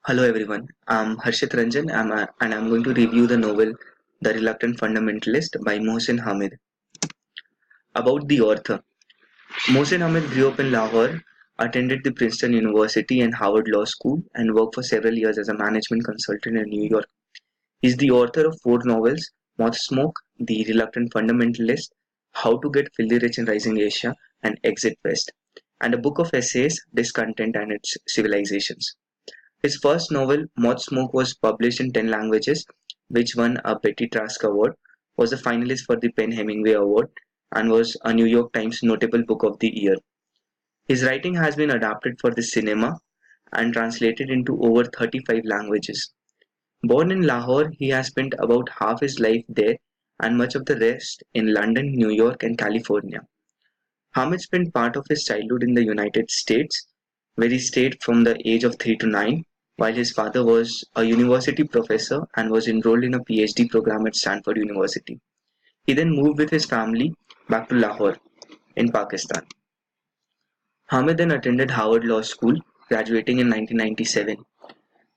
Hello everyone, I'm Harshit Ranjan and I'm going to review the novel The Reluctant Fundamentalist by Mohsin Hamid. About the author. Mohsin Hamid grew up in Lahore, attended the Princeton University and Harvard Law School, and worked for several years as a management consultant in New York. He's the author of four novels: Moth Smoke, The Reluctant Fundamentalist, How to Get Filthy Rich in Rising Asia, and Exit West, and a book of essays, Discontent and Its Civilizations. His first novel, Moth Smoke, was published in 10 languages, which won a Betty Trask Award, was a finalist for the Penn Hemingway Award, and was a New York Times Notable Book of the Year. His writing has been adapted for the cinema and translated into over 35 languages. Born in Lahore, he has spent about half his life there and much of the rest in London, New York, and California. Hamid spent part of his childhood in the United States, where he stayed from the age of 3 to 9, while his father was a university professor and was enrolled in a PhD program at Stanford University. He then moved with his family back to Lahore in Pakistan. Hamid then attended Harvard Law School, graduating in 1997.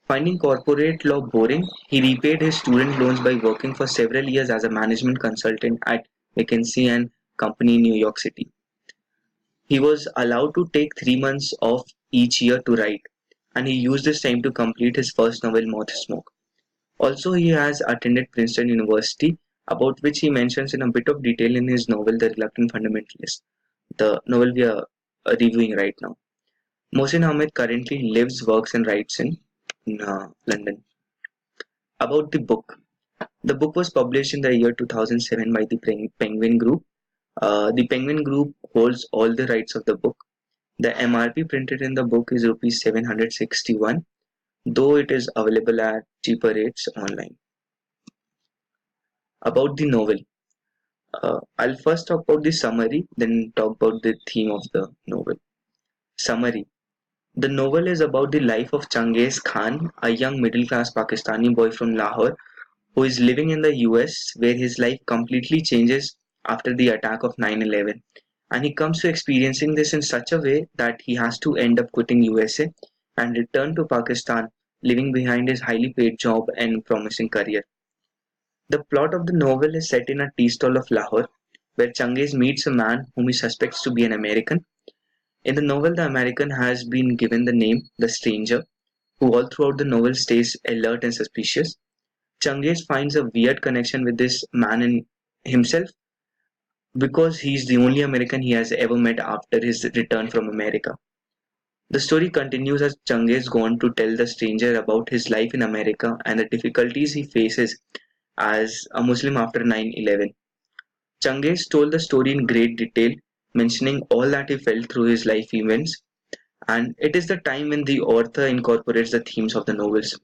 Finding corporate law boring, he repaid his student loans by working for several years as a management consultant at McKinsey and Company in New York City. He was allowed to take 3 months off each year to write, and he used this time to complete his first novel, Moth Smoke. Also, he has attended Princeton University, about which he mentions in a bit of detail in his novel, The Reluctant Fundamentalist, the novel we are reviewing right now. Mohsin Hamid currently lives, works, and writes in London. About the book. The book was published in the year 2007 by the Penguin Group. The Penguin Group holds all the rights of the book. The MRP printed in the book is rupees 761, though it is available at cheaper rates online. About the novel. I'll first talk about the summary, then talk about the theme of the novel. Summary. The novel is about the life of Changiz Khan, a young middle-class Pakistani boy from Lahore who is living in the US, where his life completely changes after the attack of 9/11, and he comes to experiencing this in such a way that he has to end up quitting USA and return to Pakistan, leaving behind his highly paid job and promising career. The plot of the novel is set in a tea stall of Lahore, where Changiz meets a man whom he suspects to be an American. In the novel, the American has been given the name The Stranger, who all throughout the novel stays alert and suspicious. Changiz finds a weird connection with this man in himself because he's the only American he has ever met after his return from America. The story continues as Changiz goes on to tell the stranger about his life in America and the difficulties he faces as a Muslim after 9/11. Changiz told the story in great detail, mentioning all that he felt through his life events, and it is the time when the author incorporates the themes of the novels,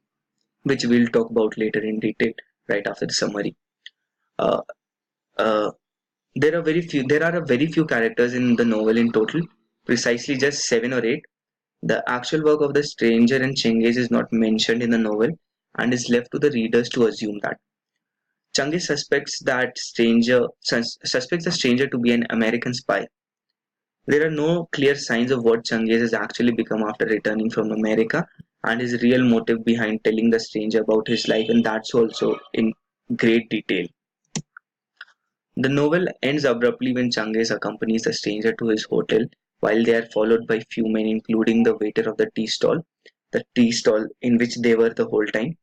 which we'll talk about later in detail right after the summary. Uh, uh, there are a very few characters in the novel in total, precisely just 7 or 8. The actual work of the stranger and Chingiz is not mentioned in the novel and is left to the readers to assume that. Chungi suspects the stranger to be an American spy. There are no clear signs of what Chungi has actually become after returning from America and his real motive behind telling the stranger about his life, and that's also in great detail. The novel ends abruptly when Chungi accompanies the stranger to his hotel while they are followed by few men, including the waiter of the tea stall in which they were the whole time.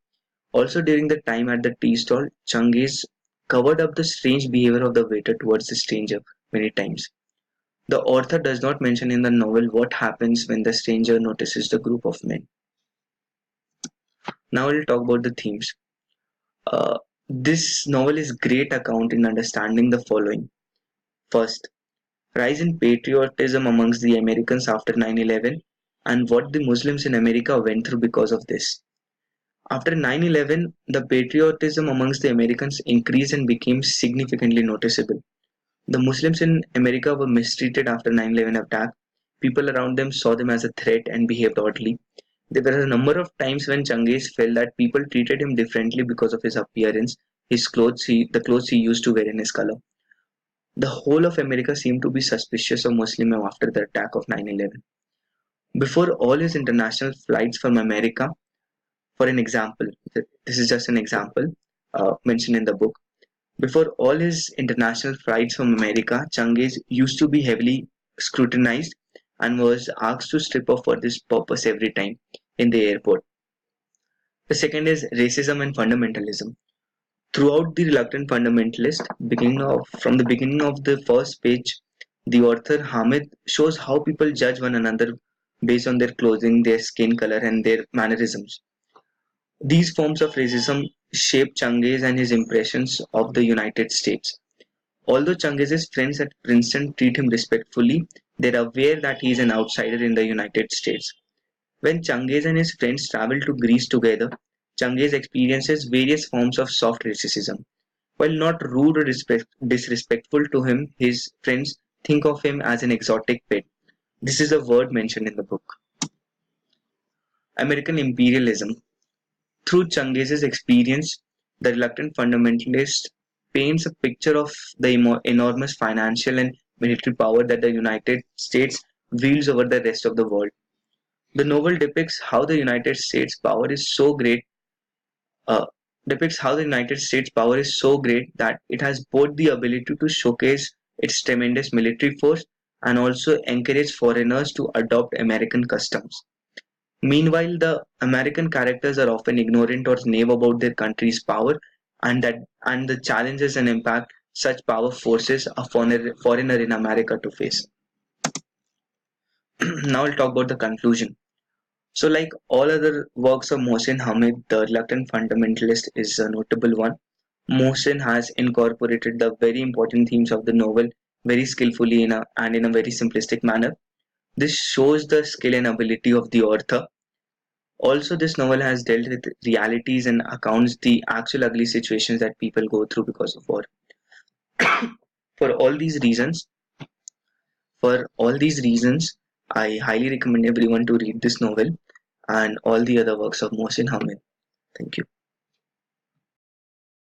Also, during the time at the tea stall, Chungiz covered up the strange behavior of the waiter towards the stranger many times. The author does not mention in the novel what happens when the stranger notices the group of men. Now we'll talk about the themes. Uh, this novel is great account in understanding the following. First, rise in patriotism amongst the Americans after 9/11 and what the Muslims in America went through because of this. After 9/11, the patriotism amongst the Americans increased and became significantly noticeable. The Muslims in America were mistreated after 9/11 attack. People around them saw them as a threat and behaved oddly. There were a number of times when Changiz felt that people treated him differently because of his appearance, the clothes he used to wear, and his color. The whole of America seemed to be suspicious of Muslim after the attack of 9/11. Before all his international flights from America, For an example, this is just an example mentioned in the book. Before all his international flights from America, Changiz used to be heavily scrutinized and was asked to strip off for this purpose every time in the airport. The second is racism and fundamentalism. Throughout the Reluctant Fundamentalist, from the beginning of the first page, the author Hamid shows how people judge one another based on their clothing, their skin color, and their mannerisms. These forms of racism shape Changiz and his impressions of the United States. Although Changiz's friends at Princeton treat him respectfully, they're aware that he is an outsider in the United States. When Changiz and his friends travel to Greece together, Changiz experiences various forms of soft racism. While not rude or disrespectful to him, his friends think of him as an exotic pet. This is a word mentioned in the book. American imperialism. Through Changiz's experience, the Reluctant Fundamentalist paints a picture of the enormous financial and military power that the United States wields over the rest of the world. The novel uh, depicts how the United States power is so great that it has both the ability to showcase its tremendous military force and also encourage foreigners to adopt American customs. Meanwhile, the American characters are often ignorant or naive about their country's power and the challenges and impact such power forces a foreigner in America to face. Now I'll talk about the conclusion. So, like all other works of Mohsin Hamid, The Reluctant Fundamentalist is a notable one. Mohsin has incorporated the very important themes of the novel very skillfully and in a very simplistic manner. This shows the skill and ability of the author. Also, this novel has dealt with realities and accounts the actual ugly situations that people go through because of war. For all these reasons, I highly recommend everyone to read this novel and all the other works of Mohsin Hamid. Thank you.